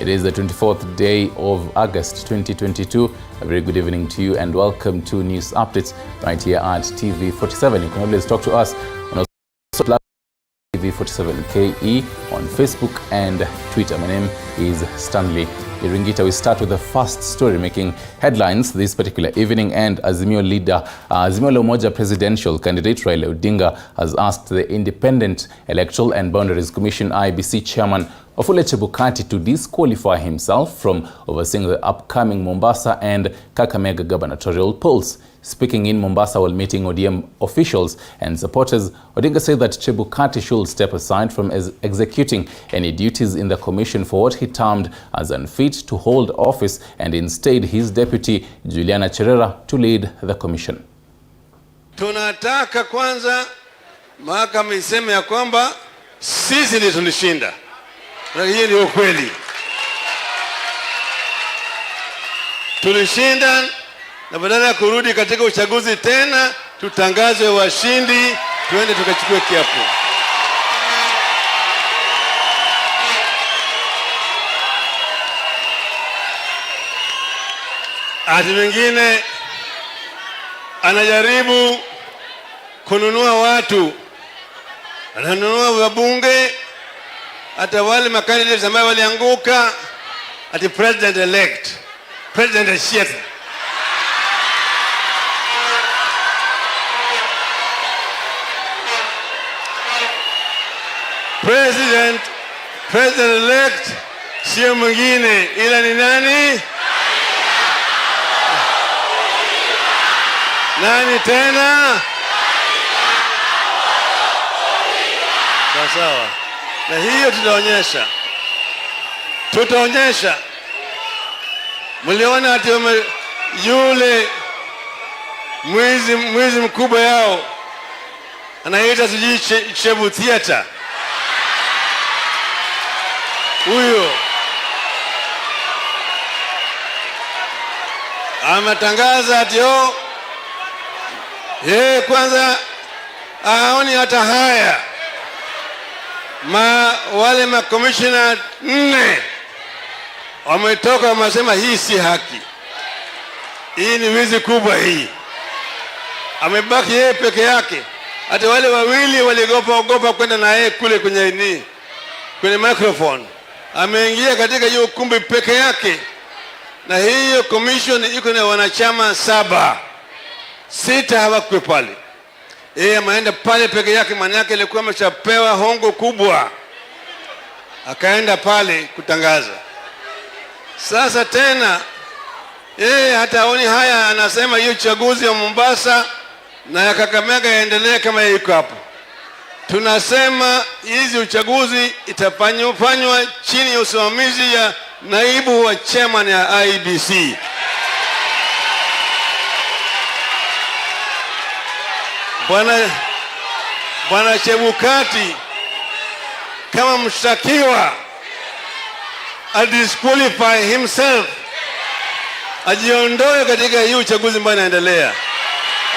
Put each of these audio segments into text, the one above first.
It is the 24th day of August 2022. A very good evening to you and welcome to News Updates right here at TV47. You can always talk to us on our TV47KE on Facebook and Twitter. My name is Stanley Iringita. We start with the first story making headlines this particular evening, and Azimio la Umoja presidential candidate Raila Odinga has asked the Independent Electoral and Boundaries Commission IEBC chairman Chebukati to disqualify himself from overseeing the upcoming Mombasa and Kakamega gubernatorial polls. Speaking in Mombasa while meeting ODM officials and supporters, Odinga said that Chebukati should step aside from executing any duties in the commission for what he termed as unfit to hold office, and instead his deputy Juliana Cherera to lead the commission. Tunataka kwanza mahakama iseme ya kwamba sisi ndio tulishinda. Na hiyo ni ukweli. Tulishinda, na badala ya kurudi katika uchaguzi tena tutangazwe washindi, tuende tukachukue kiapo. Ati mwingine anajaribu kununua watu, ananunua wabunge, hata wale makandidates ambao walianguka, ati president elect, president shit. President elect sio mwingine ila ni nani? Nani tena? Sawa. Na hiyo tutaonyesha. Mliona ati yule mwizi mkubwa yao anaita sijui Chebukati. Huyo ametangaza ati kwanza aoni hata haya wale makomishona 4 wametoka wamesema hii si haki, hii ni wizi kubwa hii. Amebaki yeye peke yake, hata wale wawili waliogopa kwenda na yeye kule kwenye microphone. Ameingia katika hiyo ukumbi peke yake, na hiyo commission iko na wanachama 7, 6 hawakwe pale. Yeye ameenda pale peke yake, maana yake ilikuwa ameshapewa hongo kubwa, akaenda pale kutangaza. Sasa tena hata aoni haya, anasema hiyo uchaguzi wa Mombasa na ya Kakamega yaendelee kama yuko hapo. Tunasema hizi uchaguzi itafanywa chini ya usimamizi ya naibu wa chairman ya IEBC. Bwana Chebukati kama mshtakiwa disqualify himself, ajiondoe katika hii uchaguzi ambao unaendelea,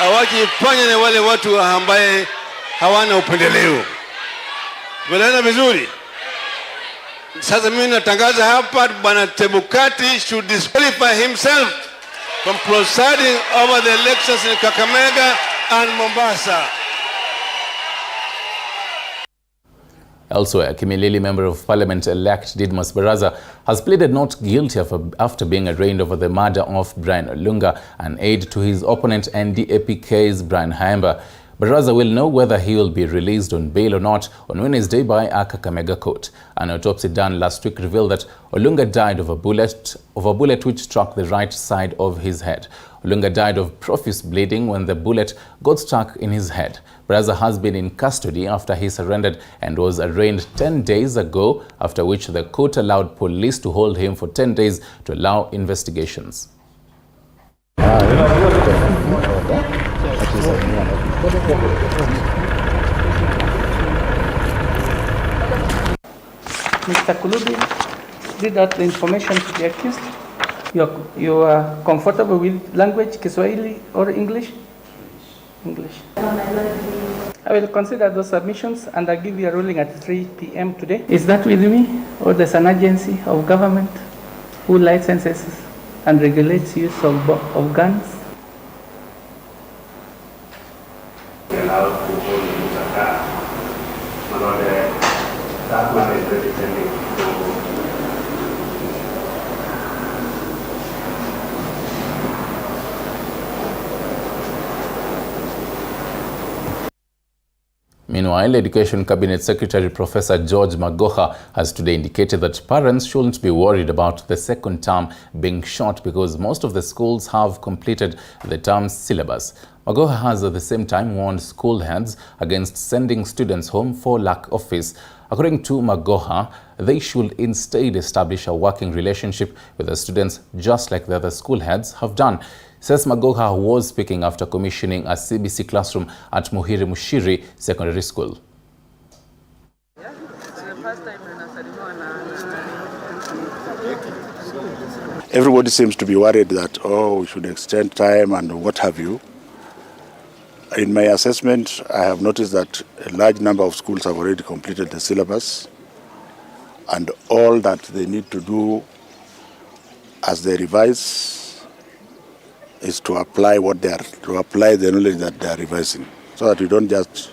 awajifanye na wale watu ambaye hawana upendeleo. Tumeelewana vizuri? Sasa mimi natangaza hapa, Bwana Chebukati should disqualify himself from presiding over the elections in Kakamega and Mombasa. Elsewhere, Kimilili Member of Parliament-elect Didmus Barasa has pleaded not guilty after being arraigned over the murder of Brian Olunga, an aide to his opponent NDAPK's Brian Haemba. Barasa will know whether he will be released on bail or not on Wednesday by a Kakamega court. An autopsy done last week revealed that Olunga died of a bullet which struck the right side of his head. Olunga died of profuse bleeding when the bullet got stuck in his head. Barasa has been in custody after he surrendered and was arraigned 10 days ago, after which the court allowed police to hold him for 10 days to allow investigations. Mr. Kulubi, read out the information to the accused. You are comfortable with language, Kiswahili or English? English. I will consider those submissions and I'll give you a ruling at 3 p.m. today. Is that with me, or there's an agency of government who licenses and regulates use of guns? Meanwhile, Education Cabinet Secretary Professor George Magoha has today indicated that parents shouldn't be worried about the second term being short because most of the schools have completed the term's syllabus. Magoha has at the same time warned school heads against sending students home for lack of fees. According to Magoha, they should instead establish a working relationship with the students just like the other school heads have done. Says Magoha was speaking after commissioning a CBC classroom at Muhiri Mushiri Secondary School. Everybody seems to be worried that, oh, we should extend time and what have you. In my assessment, I have noticed that a large number of schools have already completed the syllabus, and all that they need to do as they revise is to apply the knowledge that they are revising, so that you don't just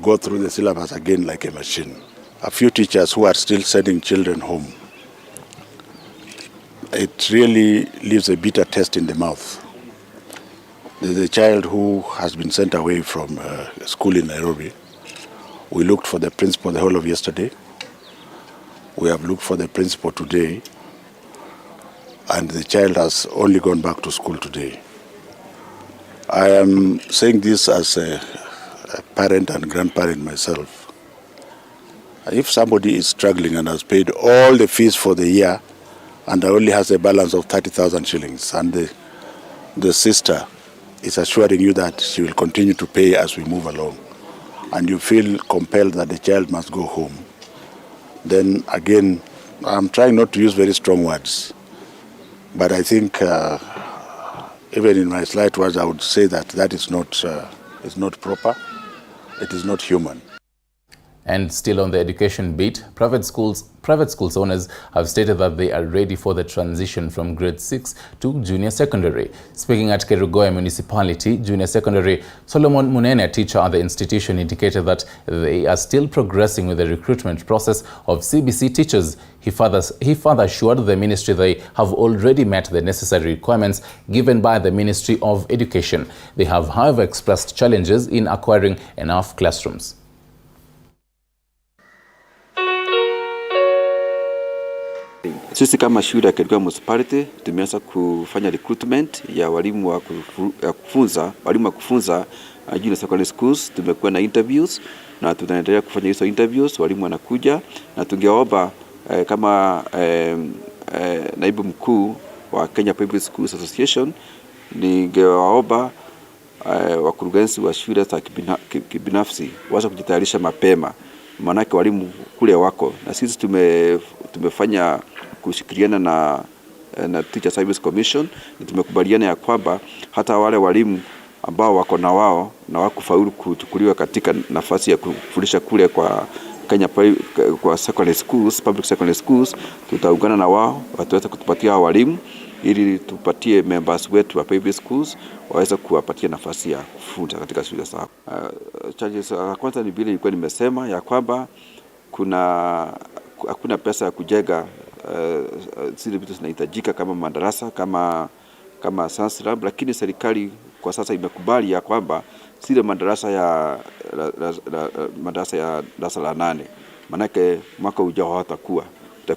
go through the syllabus again like a machine. A few teachers who are still sending children home, it really leaves a bitter taste in the mouth. There's a child who has been sent away from school in Nairobi. We looked for the principal the whole of yesterday. We have looked for the principal today, and the child has only gone back to school today. I am saying this as a parent and grandparent myself. If somebody is struggling and has paid all the fees for the year and only has a balance of 30,000 shillings, and the sister is assuring you that she will continue to pay as we move along, and you feel compelled that the child must go home, then again, I'm trying not to use very strong words, but I think even in my slight words, I would say that that is not proper, it is not human. And still on the education beat, private schools owners have stated that they are ready for the transition from grade 6 to junior secondary. Speaking at Kerugoya Municipality Junior Secondary, Solomon Munene, a teacher at the institution, indicated that they are still progressing with the recruitment process of CBC teachers. He further assured the ministry they have already met the necessary requirements given by the Ministry of Education. They have, however, expressed challenges in acquiring enough classrooms. Sisi kama shule ya Kerugoya Municipality tumeanza kufanya recruitment ya walimu wa kufunza junior secondary schools. Tumekuwa na interviews na tunaendelea kufanya hizo interviews, walimu wanakuja, na tungeomba kama naibu mkuu wa Kenya Public Schools Association, ningewaomba wakurugenzi wa shule za kibinafsi waanze kujitayarisha mapema, manake walimu kule wako, na sisi tumefanya kushirikiana na Teacher Service Commission, na tumekubaliana ya kwamba hata wale walimu ambao wako na wao na wakufaulu kuchukuliwa katika nafasi ya kufundisha kule kwa Kenya kwa secondary schools, public secondary schools, tutaungana na wao wataweza kutupatia walimu ili tupatie members wetu wa public schools waweze kuwapatia nafasi ya kufunza katika shule zao. Charges kwanza ni vile nilikuwa nimesema ya kwamba hakuna pesa ya kujenga zile vitu zinahitajika kama madarasa kama science lab, lakini serikali kwa sasa imekubali ya kwamba zile madarasa ya darasa la 8, manake mwaka ujao hatakuwa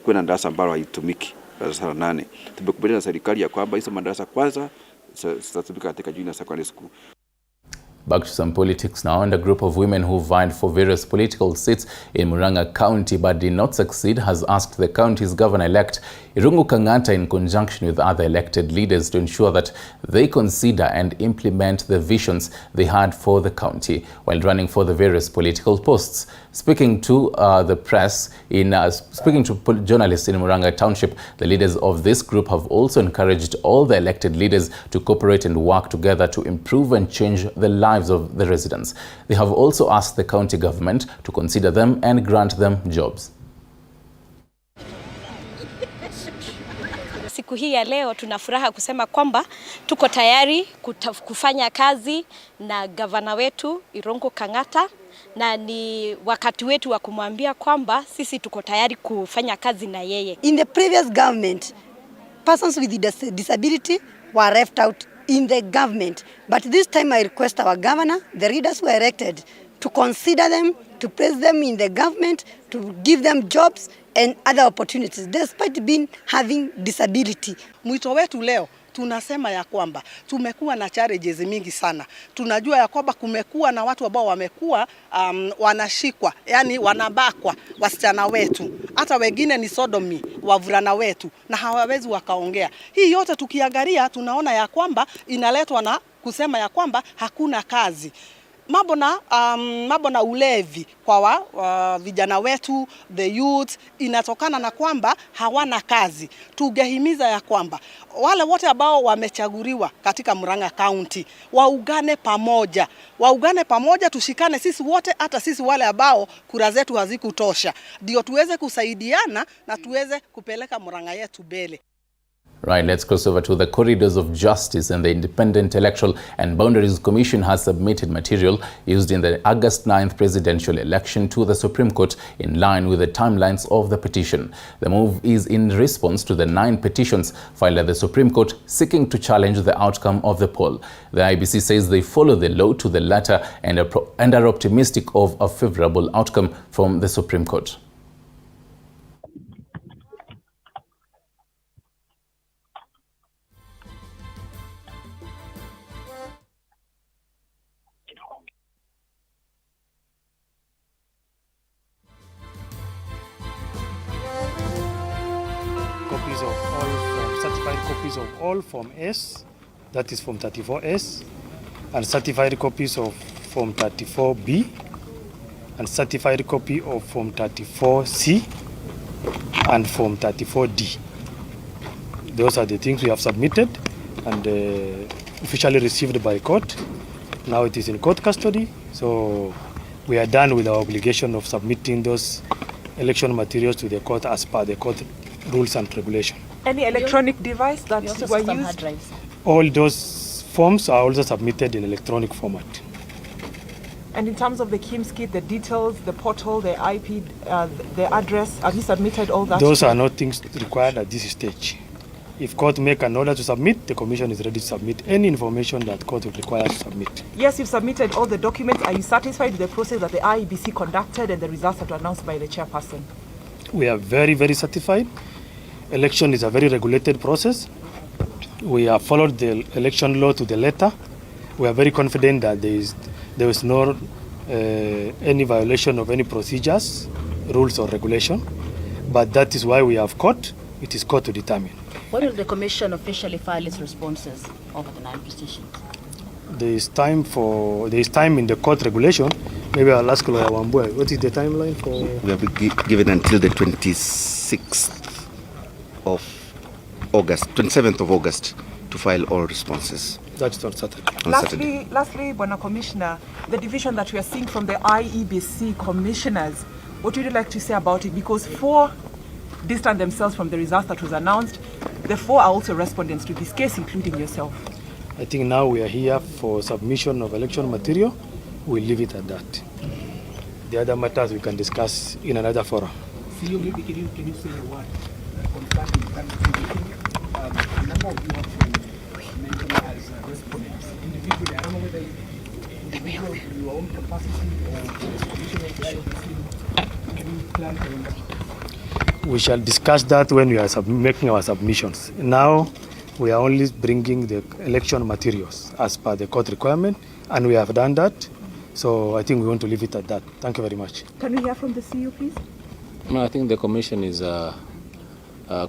na darasa ambalo haitumiki, darasa la 8. Tumekubaliana na serikali ya kwamba hizo madarasa kwanza zitatumika katika junior secondary school. Back to some politics now, and a group of women who vied for various political seats in Murang'a County but did not succeed has asked the county's governor-elect Irungu Kang'ata, in conjunction with other elected leaders, to ensure that they consider and implement the visions they had for the county while running for the various political posts. Speaking to the press, speaking to journalists in Murang'a Township, the leaders of this group have also encouraged all the elected leaders to cooperate and work together to improve and change the lives of the residents. They have also asked the county government to consider them and grant them jobs. Siku hii ya leo tuna furaha kusema kwamba tuko tayari kufanya kazi na gavana wetu Irungu Kang'ata, na ni wakati wetu wa kumwambia kwamba sisi tuko tayari kufanya kazi na yeye. In the previous government, persons with disability were left out in the government, but this time I request our governor, the leaders who are elected, to consider them, to place them in the government, to give them jobs and other opportunities despite being having disability. Mwito wetu leo tunasema ya kwamba tumekuwa na challenges mingi sana. Tunajua ya kwamba kumekuwa na watu ambao wamekuwa wanashikwa, yani wanabakwa wasichana wetu. Hata wengine ni sodomi wavulana wetu na hawawezi wakaongea. Hii yote tukiangalia tunaona ya kwamba inaletwa na kusema ya kwamba hakuna kazi. Mambo na ulevi kwa vijana wetu, the youth, inatokana na kwamba hawana kazi. Tungehimiza ya kwamba wale wote ambao wamechaguliwa katika Murang'a County waungane pamoja, tushikane sisi wote, hata sisi wale ambao kura zetu hazikutosha, ndio tuweze kusaidiana na tuweze kupeleka Murang'a yetu mbele. Right, let's cross over to the corridors of justice. And the Independent Electoral and Boundaries Commission has submitted material used in the August 9th presidential election to the Supreme Court in line with the timelines of the petition. The move is in response to the 9 petitions filed at the Supreme Court seeking to challenge the outcome of the poll. The IEBC says they follow the law to the letter and are optimistic of a favorable outcome from the Supreme Court. Certified copies of all Form S, that is Form 34S, and certified copies of Form 34B, and certified copy of Form 34C and Form 34D. Those are the things we have submitted and officially received by court. Now it is in court custody, so we are done with our obligation of submitting those election materials to the court as per the court rules and regulations. Any electronic device that were used? All those forms are also submitted in electronic format. And in terms of the KIMS kit, the details, the portal, the IP, the address, have you submitted all that? Those are not things required at this stage. If court make an order to submit, the commission is ready to submit any information that court will require to submit. Yes, you've submitted all the documents. Are you satisfied with the process that the IEBC conducted and the results that were announced by the chairperson? We are very, very satisfied. Election is a very regulated process. We have followed the election law to the letter. We are very confident that there is no any violation of any procedures, rules or regulation. But that is why we have court. It is court to determine. When will the commission officially file its responses over the 9 petitions? There is time in the court regulation. Maybe I'll ask Lawyer Wambua, what is the timeline for? We have been given until the 26th of August, 27th of August, to file all responses. That's on Saturday. Lastly, Bwana Commissioner, the division that we are seeing from the IEBC commissioners, what would you like to say about it? Because 4 distant themselves from the results that was announced. The 4 are also respondents to this case, including yourself. I think now we are here for submission of election material. We'll leave it at that. The other matters we can discuss in another forum. CEO, maybe can you say a word concerning that number of you have mentioned as respondents individually? I don't know whether individual in your own capacity or commission of the IEBC, do you plan to? We shall discuss that when we are making our submissions. Now we are only bringing the election materials as per the court requirement, and we have done that. So I think we want to leave it at that. Thank you very much. Can we hear from the CEO, please? No, I think the commission is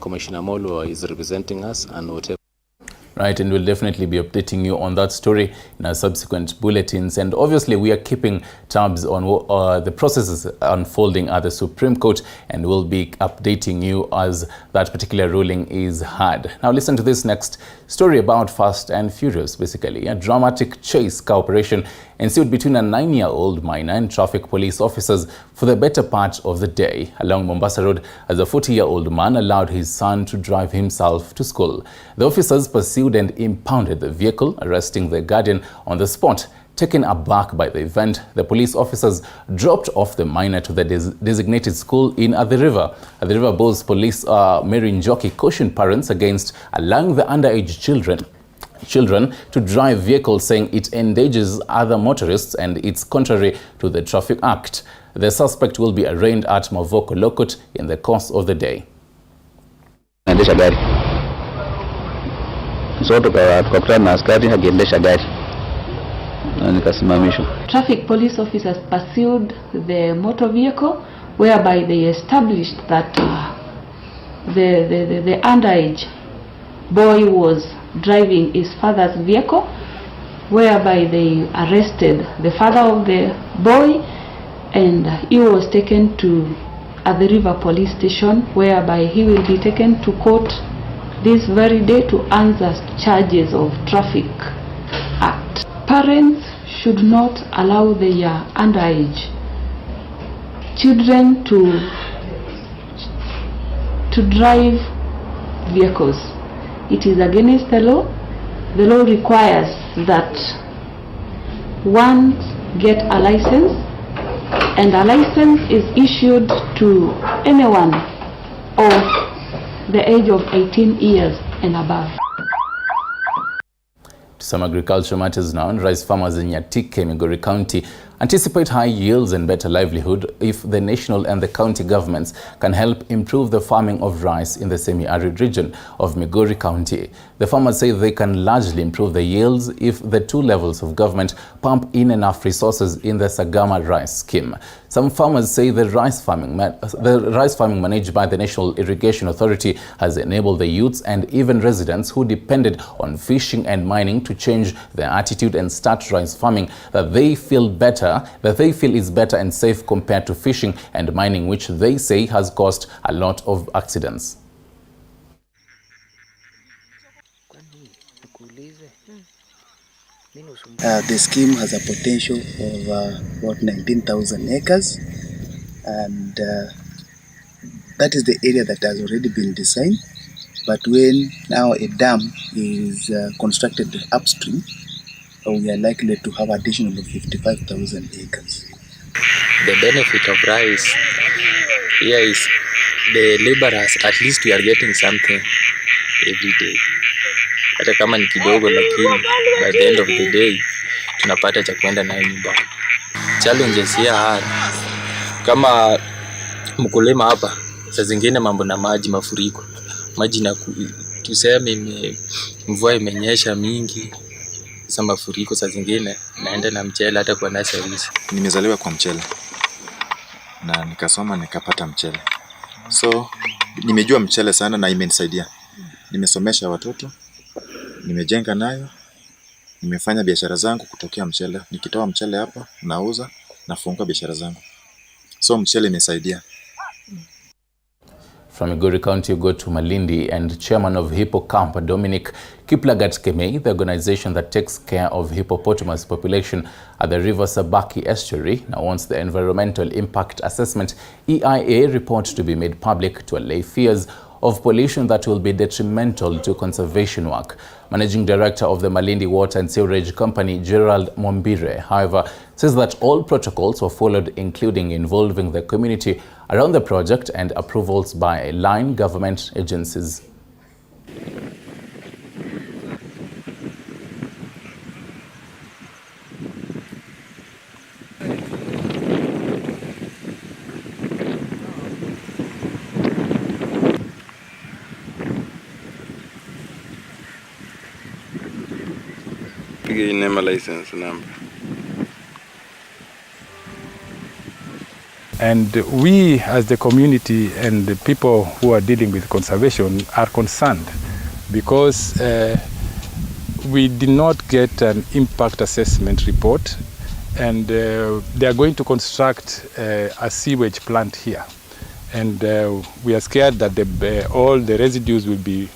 Commissioner Molo is representing us, and whatever. Right, and we'll definitely be updating you on that story in our subsequent bulletins. And obviously, we are keeping tabs on the processes unfolding at the Supreme Court, and we'll be updating you as that particular ruling is heard. Now, listen to this next story about Fast and Furious. Basically, a dramatic chase cooperation ensued between a 9-year-old minor and traffic police officers for the better part of the day along Mombasa Road as a 40-year-old man allowed his son to drive himself to school. The officers pursued and impounded the vehicle, arresting the guardian on the spot. Taken aback by the event, the police officers dropped off the minor to the designated school in Athi River. Athi River Boys Police Mary Njoki cautioned parents against allowing the underage children to drive vehicles, saying it endangers other motorists and it's contrary to the Traffic Act. The suspect will be arraigned at Mavoko Law Court in the course of the day. Traffic police officers pursued the motor vehicle, whereby they established that the underage boy was driving his father's vehicle, whereby they arrested the father of the boy, and he was taken to Athi River police station, whereby he will be taken to court this very day to answer charges of Traffic Act. Parents should not allow their underage children to drive vehicles. It is against the law. The law requires that one get a license, and a license is issued to anyone of the age of 18 years and above. To some agriculture matters now, and rice farmers in Nyatike, Migori County anticipate high yields and better livelihood if the national and the county governments can help improve the farming of rice in the semi-arid region of Migori County. The farmers say they can largely improve the yields if the two levels of government pump in enough resources in the Sagama rice scheme. Some farmers say the rice farming managed by the National Irrigation Authority has enabled the youths and even residents who depended on fishing and mining to change their attitude and start rice farming that they feel is better and safe compared to fishing and mining, which they say has caused a lot of accidents. The scheme has a potential of about 19,000 acres, and that is the area that has already been designed. But when now a dam is constructed upstream, we are likely to have additional 55,000 acres. The benefit of rice here is the laborers, at least we are getting something every day. Hata kama ni kidogo, lakini by the end of the day tunapata cha kwenda nayo nyumbani. Challenges here are kama mkulima hapa, saa zingine mambo na maji, mafuriko. Maji na tuseme mvua imenyesha mingi, sasa mafuriko saa zingine naenda na mchele hata kwa nurseries. Nimezaliwa kwa mchele na nikasoma nikapata mchele. So nimejua mchele sana na imenisaidia. Nimesomesha watoto, nimejenga nayo, nimefanya biashara zangu kutokea mchele. Nikitoa mchele hapa nauza, nafungua biashara zangu. So mchele imesaidia. From Migori County, you go to Malindi, and chairman of Hippo Camp, Dominic Kiplagat Kemei, the organization that takes care of hippopotamus population at the River Sabaki estuary, now wants the Environmental Impact Assessment EIA report to be made public to allay fears of pollution that will be detrimental to conservation work. Managing Director of the Malindi Water and Sewerage Company, Gerald Mombire, however, says that all protocols were followed, including involving the community around the project and approvals by line government agencies. Name a license number. And we as the community and the people who are dealing with conservation are concerned because we did not get an impact assessment report, and they are going to construct a sewage plant here. And we are scared that all the residues will be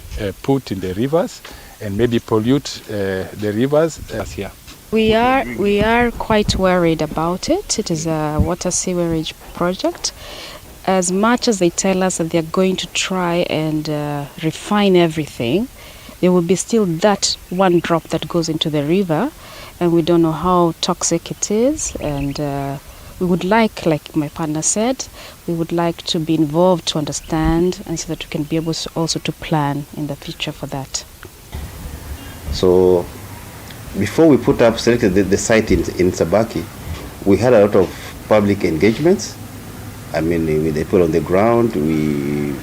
put in the rivers and maybe pollute the rivers here. We are quite worried about it. It is a water sewerage project. As much as they tell us that they are going to try and refine everything, there will be still that one drop that goes into the river, and we don't know how toxic it is. And we would like my partner said, we would like to be involved to understand, and so that we can be able also to plan in the future for that. So before we selected the site in Sabaki, we had a lot of public engagements. I mean, with the people on the ground, we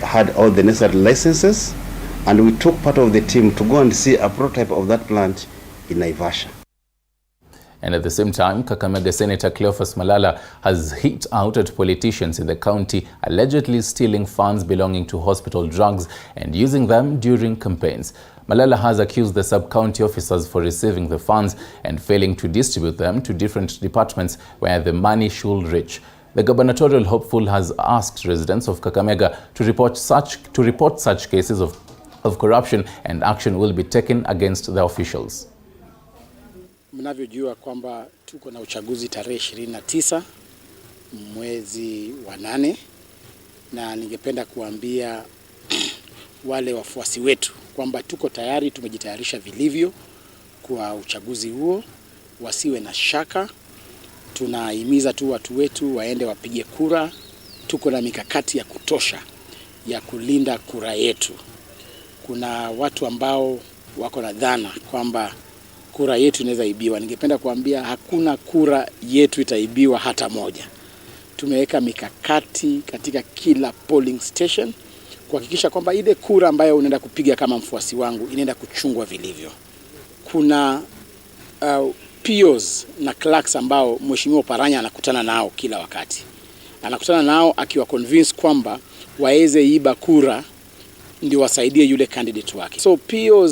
had all the necessary licenses, and we took part of the team to go and see a prototype of that plant in Naivasha. And at the same time, Kakamega Senator Cleophas Malala has hit out at politicians in the county allegedly stealing funds belonging to hospital drugs and using them during campaigns. Malala has accused the sub-county officers for receiving the funds and failing to distribute them to different departments where the money should reach. The gubernatorial hopeful has asked residents of Kakamega to report such cases of corruption, and action will be taken against the officials. Mnavyojua kwamba tuko na uchaguzi tarehe 29 mwezi wa 8, na ningependa kuambia wale wafuasi wetu kwamba tuko tayari, tumejitayarisha vilivyo kwa uchaguzi huo, wasiwe na shaka. Tunahimiza tu watu wetu waende wapige kura. Tuko na mikakati ya kutosha ya kulinda kura yetu. Kuna watu ambao wako na dhana kwamba kura yetu inaweza ibiwa. Ningependa kuambia hakuna kura yetu itaibiwa hata moja. Tumeweka mikakati katika kila polling station kuhakikisha kwamba ile kura ambayo unaenda kupiga kama mfuasi wangu inaenda kuchungwa vilivyo. Kuna POs na clerks ambao Mheshimiwa Paranya anakutana nao kila wakati. Anakutana nao akiwa convinced kwamba waeze iba kura ndio wasaidie yule candidate wake. So POs